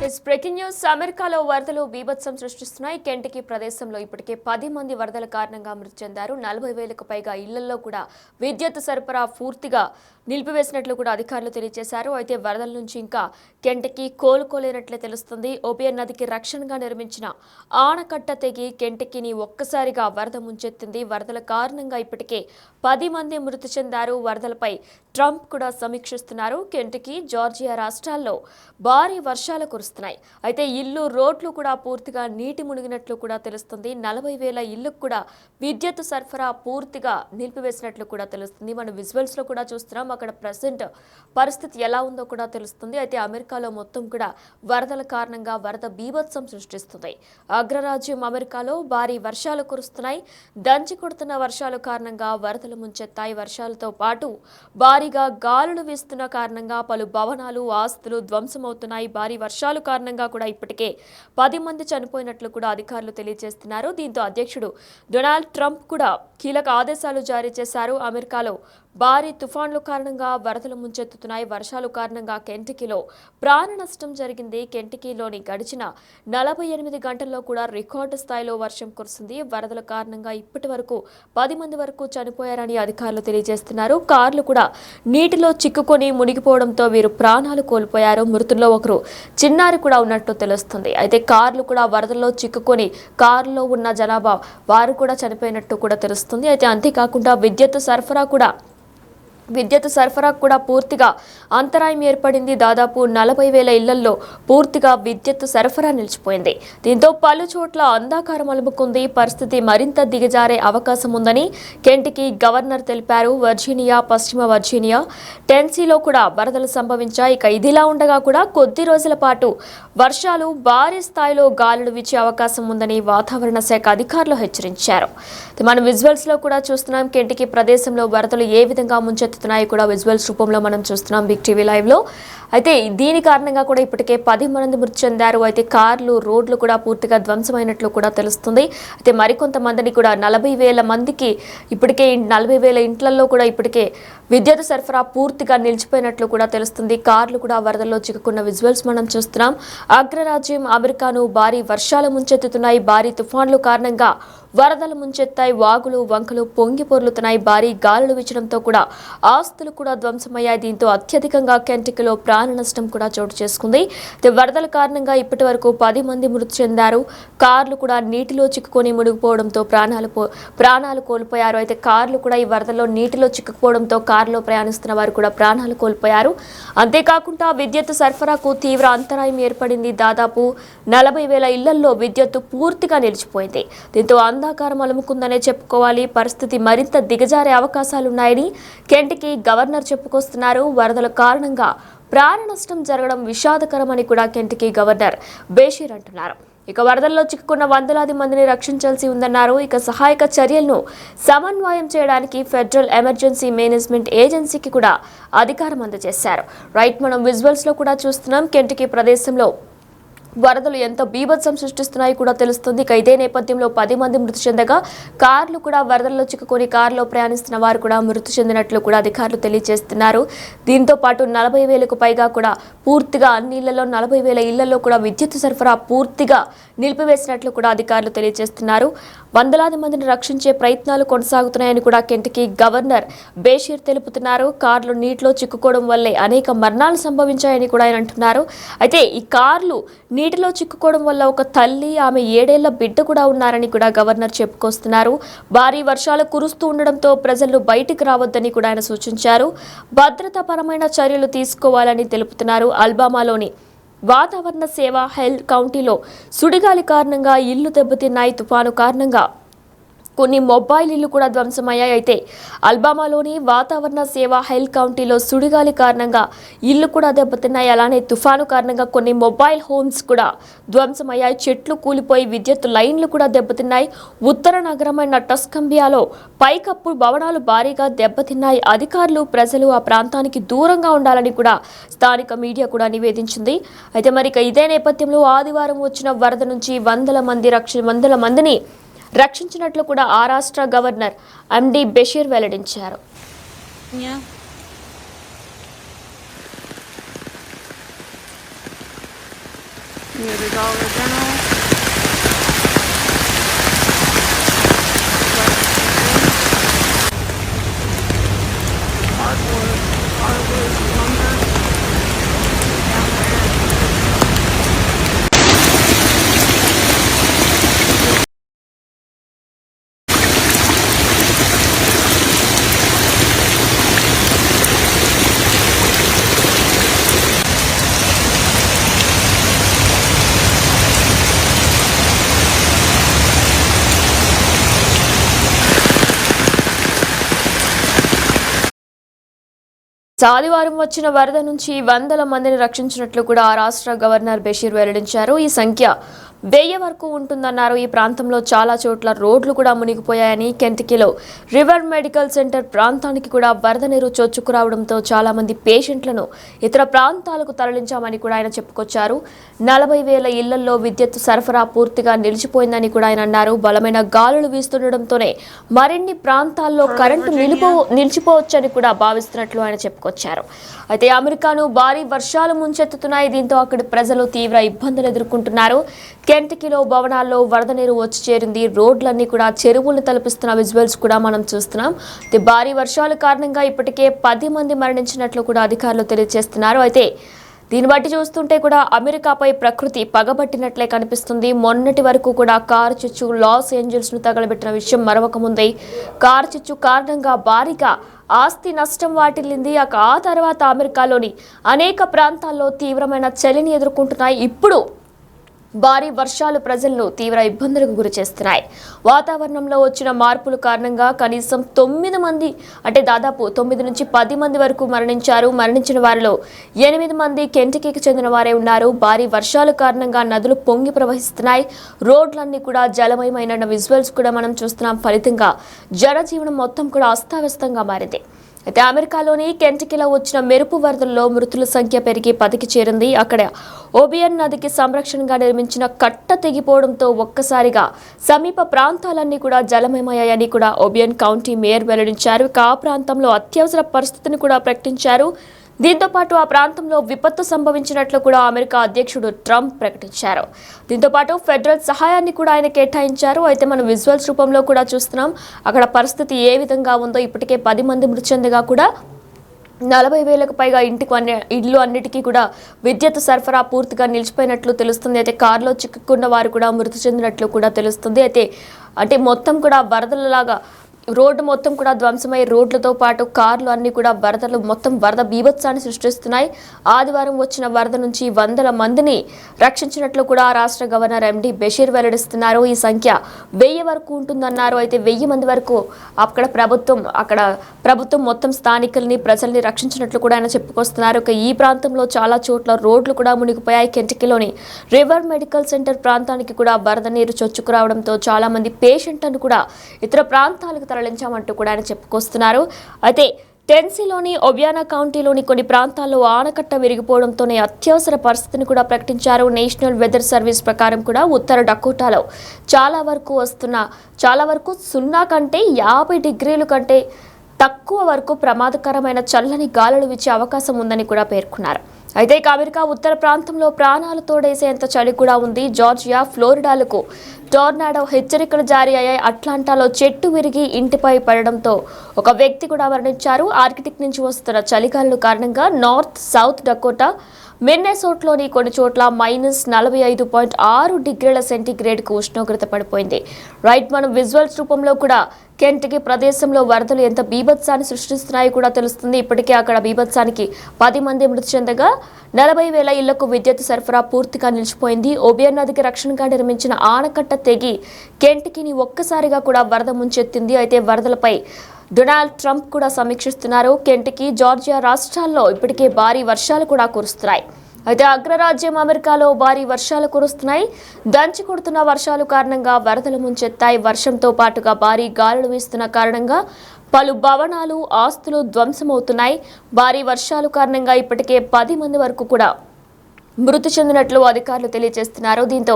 Breaking news అమెరికాలో వరదలు బీభత్సం సృష్టిస్తున్నాయి. కెంటకీ ప్రదేశంలో ఇప్పటికే 10 మంది వరదల కారణంగా మృతి చెందారు. 40,000కు పైగా ఇళ్లలో కూడా విద్యుత్ సరఫరా పూర్తిగా నిలిపివేసినట్లు కూడా అధికారులు తెలియజేశారు. అయితే వరదల నుంచి ఇంకా కెంటకీ కోలుకోలేనట్లే తెలుస్తుంది. ఓబియన్ నదికి రక్షణగా నిర్మించిన ఆనకట్ట తెగి కెంటకీని ఒక్కసారిగా వరద ముంచెత్తింది. వరదల కారణంగా ఇప్పటికే 10 మంది మృతి చెందారు. వరదలపై ట్రంప్ కూడా సమీక్షిస్తున్నారు. కెంటకీ, జార్జియా రాష్ట్రాల్లో భారీ వర్షాలు కురుస్తున్నాయి. అయితే ఇల్లు, రోడ్లు కూడా పూర్తిగా నీటి మునిగినట్లు కూడా తెలుస్తుంది. 40,000 ఇళ్లకు కూడా విద్యుత్ సరఫరా పూర్తిగా నిలిపివేసినట్లు కూడా తెలుస్తుంది. మనం విజువల్స్ లో కూడా చూస్తున్నాం. అక్కడ ప్రెసెంట్ పరిస్థితి ఎలా ఉందో కూడా తెలుస్తుంది. అయితే అమెరికాలో మొత్తం కూడా వరదల కారణంగా వరద బీభత్సం సృష్టిస్తుంది. అగ్రరాజ్యం అమెరికాలో భారీ వర్షాలు కురుస్తున్నాయి. దంచి కొడుతున్న వర్షాల కారణంగా వరదలు ముంచెత్తాయి. వర్షాలతో పాటు భారీగా గాలులు వీస్తున్న కారణంగా పలు భవనాలు, ఆస్తులు ధ్వంసమవుతున్నాయి. భారీ వర్షాల కారణంగా కూడా ఇప్పటికే 10 మంది చనిపోయినట్లు కూడా అధికారులు తెలియజేస్తున్నారు. దీంతో అధ్యక్షుడు డొనాల్డ్ ట్రంప్ కూడా కీలక ఆదేశాలు జారీ చేశారు. అమెరికాలో భారీ తుఫాన్ల కారణంగా వరదలు ముంచెత్తుతున్నాయి. వర్షాల కారణంగా కెంటకీలో ప్రాణ నష్టం జరిగింది. కెంటకీలోని గడిచిన 48 గంటల్లో కూడా రికార్డు స్థాయిలో వర్షం కురిసింది. వరదల కారణంగా ఇప్పటి వరకు 10 మంది వరకు చనిపోయారని అధికారులు తెలియజేస్తున్నారు. కార్లు కూడా నీటిలో చిక్కుకొని మునిగిపోవడంతో వీరు ప్రాణాలు కోల్పోయారు. మృతుల్లో ఒకరు చిన్నారి కూడా ఉన్నట్టు తెలుస్తుంది. అయితే కార్లు కూడా వరదల్లో చిక్కుకొని కారులో ఉన్న జనాభా వారు కూడా చనిపోయినట్టు కూడా తెలుస్తుంది. అయితే అంతేకాకుండా విద్యుత్ సరఫరా కూడా పూర్తిగా అంతరాయం ఏర్పడింది. దాదాపు 40,000 ఇళ్లలో పూర్తిగా విద్యుత్ సరఫరా నిలిచిపోయింది. దీంతో పలు చోట్ల అంధకారం అలుముకుంది. పరిస్థితి మరింత దిగజారే అవకాశం ఉందని కెంటకీ గవర్నర్ తెలిపారు. వర్జీనియా, పశ్చిమ వర్జీనియా, టెన్నెసీలో కూడా వరదలు సంభవించాయి. ఇక ఇదిలా ఉండగా కూడా కొద్ది రోజుల పాటు వర్షాలు, భారీ స్థాయిలో గాలులు వీచే అవకాశం ఉందని వాతావరణ శాఖ అధికారులు హెచ్చరించారు. మనం విజువల్స్ లో కూడా చూస్తున్నాం. కెంటకీ ప్రదేశంలో వరదలు ఏ విధంగా ముంచెత్తుతున్నాయి కూడా విజువల్స్ రూపంలో మనం చూస్తున్నాం బిగ్ టీవీ లైవ్ లో. అయితే దీని కారణంగా కూడా ఇప్పటికే 10 మంది మృతి చెందారు. అయితే కార్లు, రోడ్లు కూడా పూర్తిగా ధ్వంసమైనట్లు కూడా తెలుస్తుంది. అయితే మరికొంతమందిని కూడా 40,000 మందికి ఇప్పటికే 40,000 ఇంట్లలో కూడా ఇప్పటికే విద్యుత్ సరఫరా పూర్తిగా నిలిచిపోయినట్లు కూడా తెలుస్తుంది. కార్లు కూడా వరదల్లో చిక్కుకున్న విజువల్స్ మనం చూస్తున్నాం. అగ్రరాజ్యం అమెరికాను భారీ వర్షాలు ముంచెత్తుతున్నాయి. భారీ తుఫాన్లు కారణంగా వరదలు ముంచెత్తాయి. వాగులు, వంకలు పొంగి పొర్లుతున్నాయి. భారీ గాలులు వీచడంతో కూడా ఆస్తులు కూడా ధ్వంసమయ్యాయి. దీంతో అత్యధికంగా కెంటకీలో ప్రాణ నష్టం కూడా చోటు చేసుకుంది. వరదల కారణంగా ఇప్పటి వరకు 10 మంది మృతి చెందారు. కార్లు కూడా నీటిలో చిక్కుకొని మునిగిపోవడంతో ప్రాణాలు కోల్పోయారు. అయితే కార్లు కూడా ఈ వరదల్లో నీటిలో చిక్కుపోవడంతో కారులో ప్రయాణిస్తున్న వారు కూడా ప్రాణాలు కోల్పోయారు. అంతేకాకుండా విద్యుత్ సరఫరాకు తీవ్ర అంతరాయం ఏర్పడింది. దాదాపు 40,000 ఇళ్లలో విద్యుత్ పూర్తిగా నిలిచిపోయింది. దీంతో అంధకారం అలుముకుందనే చెప్పుకోవాలి. పరిస్థితి మరింత దిగజారే అవకాశాలున్నాయని కెంటకీ గవర్నర్ చెప్పుకొస్తున్నారు. వరదల కారణంగా ప్రాణ నష్టం జరగడం విషాదకరమని కూడా కెంటకీ గవర్నర్ బేషీర్ అంటున్నారు. ఇక వరదల్లో చిక్కుకున్న వందలాది మందిని రక్షించాల్సి ఉందన్నారు. ఇక సహాయక చర్యలను సమన్వయం చేయడానికి ఫెడరల్ ఎమర్జెన్సీ మేనేజ్మెంట్ ఏజెన్సీకి కూడా అధికారం అందజేశారు. రైట్, మనం విజువల్స్ లో కూడా చూస్తున్నాం. కెంటకీ ప్రదేశంలో వరదలు ఎంత బీభత్సం సృష్టిస్తున్నాయి కూడా తెలుస్తుంది. ఇక ఇదే నేపథ్యంలో 10 మంది మృతి చెందగా కార్లు కూడా వరదల్లో చిక్కుకొని కారులో ప్రయాణిస్తున్న వారు కూడా మృతి చెందినట్లు కూడా అధికారులు తెలియజేస్తున్నారు. దీంతో పాటు 40,000కు పైగా కూడా పూర్తిగా అన్ని ఇళ్లలో 40,000 ఇళ్లలో కూడా విద్యుత్ సరఫరా పూర్తిగా నిలిపివేసినట్లు కూడా అధికారులు తెలియజేస్తున్నారు. వందలాది మందిని రక్షించే ప్రయత్నాలు కొనసాగుతున్నాయని కూడా కెంటకీ గవర్నర్ బేషీర్ తెలుపుతున్నారు. కార్లు నీటిలో చిక్కుకోవడం వల్లే అనేక మరణాలు సంభవించాయని కూడా ఆయన అంటున్నారు. అయితే ఈ కార్లు నీటిలో చిక్కుకోవడం వల్ల ఒక తల్లి, ఆమె 7 ఏళ్ల బిడ్డ కూడా ఉన్నారని కూడా గవర్నర్ చెప్పుకొస్తున్నారు. భారీ వర్షాలు కురుస్తూ ఉండడంతో ప్రజలు బయటికి రావద్దని కూడా ఆయన సూచించారు. భద్రతాపరమైన చర్యలు తీసుకోవాలని తెలుపుతున్నారు. అల్బామాలోని వాతావరణ సేవ హెల్త్ కౌంటీలో సుడిగాలి కారణంగా ఇళ్లు దెబ్బతిన్నాయి. తుఫాను కారణంగా కొన్ని మొబైల్ ఇళ్లు కూడా ధ్వంసమయ్యాయి. అయితే అల్బామాలోని వాతావరణ సేవ హెల్త్ కౌంటీలో సుడిగాలి కారణంగా ఇళ్లు కూడా దెబ్బతిన్నాయి. అలానే తుఫాను కారణంగా కొన్ని మొబైల్ హోమ్స్ కూడా ధ్వంసమయ్యాయి. చెట్లు కూలిపోయి విద్యుత్ లైన్లు కూడా దెబ్బతిన్నాయి. ఉత్తర నగరమైన టస్కంబియాలో పైకప్పు భవనాలు భారీగా దెబ్బతిన్నాయి. అధికారులు, ప్రజలు ఆ ప్రాంతానికి దూరంగా ఉండాలని కూడా స్థానిక మీడియా కూడా నివేదించింది. అయితే మరి ఇదే నేపథ్యంలో ఆదివారం వచ్చిన వరద నుంచి వందల మందిని రక్షించినట్లు కూడా ఆ రాష్ట్ర గవర్నర్ ఎండి బషీర్ వెల్లడించారు. Near the Dollar General. Hardwood, lumber. Down ఆదివారం వచ్చిన వరద నుంచి వందల మందిని రక్షించినట్లు కూడా ఆ రాష్ట్ర గవర్నర్ బషీర్ వెల్లడించారు. ఈ సంఖ్య 1000 వరకు ఉంటుందన్నారు. ఈ ప్రాంతంలో చాలా చోట్ల రోడ్లు కూడా మునిగిపోయాయని, కెంటకీలో రివర్ మెడికల్ సెంటర్ ప్రాంతానికి కూడా వరద నీరు చొచ్చుకురావడంతో చాలా మంది పేషెంట్లను ఇతర ప్రాంతాలకు తరలించామని కూడా ఆయన చెప్పుకొచ్చారు. 40,000 ఇళ్లలో విద్యుత్ సరఫరా పూర్తిగా నిలిచిపోయిందని కూడా ఆయన అన్నారు. బలమైన గాలులు వీస్తుండటంతోనే మరిన్ని ప్రాంతాల్లో కరెంటు నిలిచిపోవచ్చని కూడా భావిస్తున్నట్లు ఆయన చెప్పుకొచ్చారు. అయితే అమెరికాను భారీ వర్షాలు ముంచెత్తుతున్నాయి. దీంతో అక్కడి ప్రజలు తీవ్ర ఇబ్బందులు ఎదుర్కొంటున్నారు. కెంటకీలో భవనాల్లో వరద నీరు వచ్చి చేరింది. రోడ్లన్నీ కూడా చెరువులను తలపిస్తున్న విజువల్స్ కూడా మనం చూస్తున్నాం. భారీ వర్షాల కారణంగా ఇప్పటికే 10 మంది మరణించినట్లు కూడా అధికారులు తెలియజేస్తున్నారు. అయితే దీన్ని బట్టి చూస్తుంటే కూడా అమెరికాపై ప్రకృతి పగబట్టినట్లే కనిపిస్తుంది. మొన్నటి వరకు కూడా కారు చిచ్చు లాస్ ఏంజల్స్ ను తగలబెట్టిన విషయం మరొక ముందే. కారు చిచ్చు కారణంగా భారీగా ఆస్తి నష్టం వాటిల్లింది. ఆ తర్వాత అమెరికాలోని అనేక ప్రాంతాల్లో తీవ్రమైన చలిని ఎదుర్కొంటున్నాయి. ఇప్పుడు భారీ వర్షాలు ప్రజలను తీవ్ర ఇబ్బందులకు గురి చేస్తున్నాయి. వాతావరణంలో వచ్చిన మార్పుల కారణంగా కనీసం 9 మంది అంటే దాదాపు 9 నుంచి 10 మంది వరకు మరణించారు. మరణించిన వారిలో 8 మంది కెంటకీకి చెందిన వారే ఉన్నారు. భారీ వర్షాల కారణంగా నదులు పొంగి ప్రవహిస్తున్నాయి. రోడ్లన్నీ కూడా జలమయమైన విజువల్స్ కూడా మనం చూస్తున్నాం. ఫలితంగా జనజీవనం మొత్తం కూడా అస్తవ్యస్తంగా మారింది. అయితే అమెరికాలోని కెంటకీలో వచ్చిన మెరుపు వరదల్లో మృతుల సంఖ్య పెరిగి 10కి చేరింది. అక్కడ ఓబియన్ నదికి సంరక్షణగా నిర్మించిన కట్ట తెగిపోవడంతో ఒక్కసారిగా సమీప ప్రాంతాలన్నీ కూడా జలమయమయ్యాయని కూడా ఓబియన్ కౌంటీ మేయర్ వెల్లడించారు. ఆ ప్రాంతంలో అత్యవసర పరిస్థితిని కూడా ప్రకటించారు. దీంతో పాటు ఆ ప్రాంతంలో విపత్తు సంభవించినట్లు కూడా అమెరికా అధ్యక్షుడు ట్రంప్ ప్రకటించారు. దీంతో పాటు ఫెడరల్ సహాయాన్ని కూడా ఆయన కేటాయించారు. అయితే మనం విజువల్స్ రూపంలో కూడా చూస్తున్నాం. అక్కడ పరిస్థితి ఏ విధంగా ఉందో. ఇప్పటికే 10 మంది మృతి చెందగా కూడా 40,000కు పైగా ఇళ్ళు అన్నిటికీ కూడా విద్యుత్ సరఫరా పూర్తిగా నిలిచిపోయినట్లు తెలుస్తుంది. అయితే కారులో చిక్కుకున్న వారు కూడా మృతి చెందినట్లు కూడా తెలుస్తుంది. అయితే మొత్తం కూడా వరదలలాగా రోడ్డు మొత్తం కూడా ధ్వంసమై రోడ్లతో పాటు కార్లు అన్ని కూడా వరద బీభత్సాన్ని సృష్టిస్తున్నాయి. ఆదివారం వచ్చిన వరద నుంచి వందల మందిని రక్షించినట్లు కూడా రాష్ట్ర గవర్నర్ ఎండి బషీర్ వెల్లడిస్తున్నారు. ఈ సంఖ్య 1000 వరకు ఉంటుందన్నారు. అయితే 1000 మంది వరకు అక్కడ ప్రభుత్వం మొత్తం స్థానికుల్ని ప్రజల్ని రక్షించినట్లు కూడా ఆయన చెప్పుకొస్తున్నారు. ఈ ప్రాంతంలో చాలా చోట్ల రోడ్లు కూడా మునిగిపోయాయి. కెంటకీలోని రివర్ మెడికల్ సెంటర్ ప్రాంతానికి కూడా వరద నీరు చొచ్చుకురావడంతో చాలా మంది పేషెంట్లను కూడా ఇతర ప్రాంతాలకు తరలించామంటూ కూడా ఆయన చెప్పుకొస్తున్నారు. అయితే టెన్సీలోని ఒబియానా కౌంటీలోని కొన్ని ప్రాంతాల్లో ఆనకట్ట విరిగిపోవడంతోనే అత్యవసర పరిస్థితిని కూడా ప్రకటించారు. నేషనల్ వెదర్ సర్వీస్ ప్రకారం కూడా ఉత్తర డకోటాలో చాలా వరకు 0 కంటే 50 డిగ్రీల కంటే తక్కువ వరకు ప్రమాదకరమైన చల్లని గాలులు వీచే అవకాశం ఉందని కూడా పేర్కొన్నారు. అయితే అమెరికా ఉత్తర ప్రాంతంలో ప్రాణాలు తోడేసేంత చలి కూడా ఉంది. జార్జియా, ఫ్లోరిడాలకు టోర్నాడో హెచ్చరికలు జారీ అయ్యాయి. అట్లాంటాలో చెట్టు విరిగి ఇంటిపై పడడంతో ఒక వ్యక్తి కూడా మరణించారు. ఆర్కిటిక్ నుంచి వస్తున్న చలిగాలుల కారణంగా నార్త్, సౌత్ డకోటా, మిన్నెసోటాలోని కొన్ని చోట్ల -45.6 డిగ్రీల సెంటీగ్రేడ్కు ఉష్ణోగ్రత పడిపోయింది. మనం విజువల్స్ రూపంలో కూడా కెంటకీ ప్రదేశంలో వరదలు ఎంత బీభత్సాన్ని సృష్టిస్తున్నాయో కూడా తెలుస్తుంది. ఇప్పటికే అక్కడ బీభత్సానికి 10 మంది మృతి చెందగా 40,000 ఇళ్లకు విద్యుత్ సరఫరా పూర్తిగా నిలిచిపోయింది. ఓబియన్ నదికి రక్షణగా నిర్మించిన ఆనకట్ట తెగి కెంటకీని ఒక్కసారిగా కూడా వరద ముంచెత్తింది. అయితే వరదలపై డొనాల్డ్ ట్రంప్ కూడా సమీక్షిస్తున్నారు. కెంటకీ, జార్జియా రాష్ట్రాల్లో ఇప్పటికే భారీ వర్షాలు కూడా కురుస్తున్నాయి. అయితే అగ్రరాజ్యం అమెరికాలో భారీ వర్షాలు కురుస్తున్నాయి. దంచి కొడుతున్న వర్షాలు కారణంగా వరదలు ముంచెత్తాయి. వర్షంతో పాటుగా భారీ గాలులు వీస్తున్న కారణంగా పలు భవనాలు, ఆస్తులు ధ్వంసమవుతున్నాయి. భారీ వర్షాలు కారణంగా ఇప్పటికే 10 మంది వరకు కూడా మృతి చెందినట్లు అధికారులు తెలియజేస్తున్నారు. దీంతో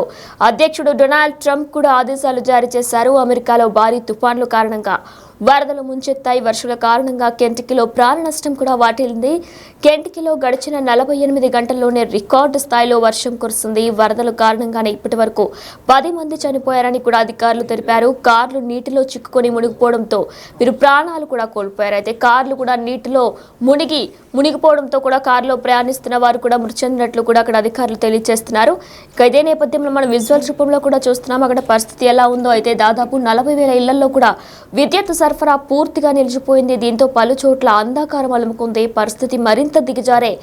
అధ్యక్షుడు డొనాల్డ్ ట్రంప్ కూడా ఆదేశాలు జారీ చేశారు. అమెరికాలో భారీ తుఫాన్ల కారణంగా వరదలు ముంచెత్తాయి. వర్షాల కారణంగా కెంటకీలో ప్రాణ నష్టం కూడా వాటిల్లింది. కెంటకీలో గడిచిన 48 గంటల్లోనే రికార్డు స్థాయిలో వర్షం కురుస్తుంది. వరదల కారణంగానే ఇప్పటి వరకు 10 మంది చనిపోయారని కూడా అధికారులు తెలిపారు. కార్లు నీటిలో చిక్కుకొని మునిగిపోవడంతో వీరు ప్రాణాలు కూడా కోల్పోయారు. అయితే కార్లు కూడా నీటిలో మునిగిపోవడంతో కూడా కారులో ప్రయాణిస్తున్న వారు కూడా మృతి చెందినట్లు కూడా అక్కడ అధికారులు తెలియజేస్తున్నారు. ఇక ఇదే నేపథ్యంలో మనం విజువల్స్ రూపంలో కూడా చూస్తున్నాం. అక్కడ పరిస్థితి ఎలా ఉందో. అయితే దాదాపు 40,000 ఇళ్లలో కూడా విద్యుత్ సరఫరా పూర్తిగా నిలిచిపోయింది. దీంతో పలు చోట్ల అంధకారం అలుముకుంది. పరిస్థితి మరింత దిగజారే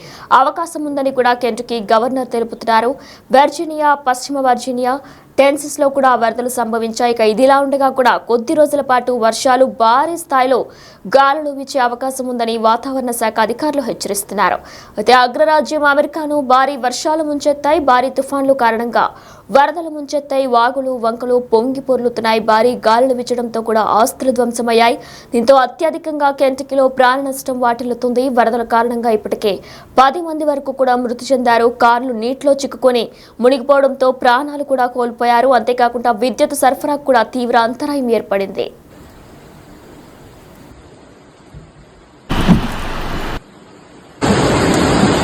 అవకాశం ఉందని కూడా కెంటకీ గవర్నర్ తెలుపుతున్నారు. వర్జీనియా, పశ్చిమ వర్జీనియా, టెన్సెస్లో కూడా వరదలు సంభవించాయి. ఇక ఇదిలా ఉండగా కూడా కొద్ది రోజుల పాటు వర్షాలు భారీ స్థాయిలో గాలులు వీచే అవకాశం ఉందని వాతావరణ శాఖ అధికారులు హెచ్చరిస్తున్నారు. అయితే అగ్రరాజ్యం అమెరికాను భారీ వర్షాలు ముంచెత్తాయి. భారీ తుఫాన్లు కారణంగా వరదలు ముంచెత్తాయి. వాగులు వంకలు పొంగి పొర్లుతున్నాయి. భారీ గాలులు వీచడంతో కూడా ఆస్తులు ధ్వంసమయ్యాయి. దీంతో అత్యధికంగా కెంటకీలో ప్రాణ నష్టం వాటిల్లుతుంది. వరదల కారణంగా ఇప్పటికే 10 మంది వరకు కూడా మృతి చెందారు. కార్లు నీటిలో చిక్కుకొని మునిగిపోవడంతో ప్రాణాలు కూడా కోల్పోయారు. అంతేకాకుండా విద్యుత్ సరఫరాకు కూడా తీవ్ర అంతరాయం ఏర్పడింది.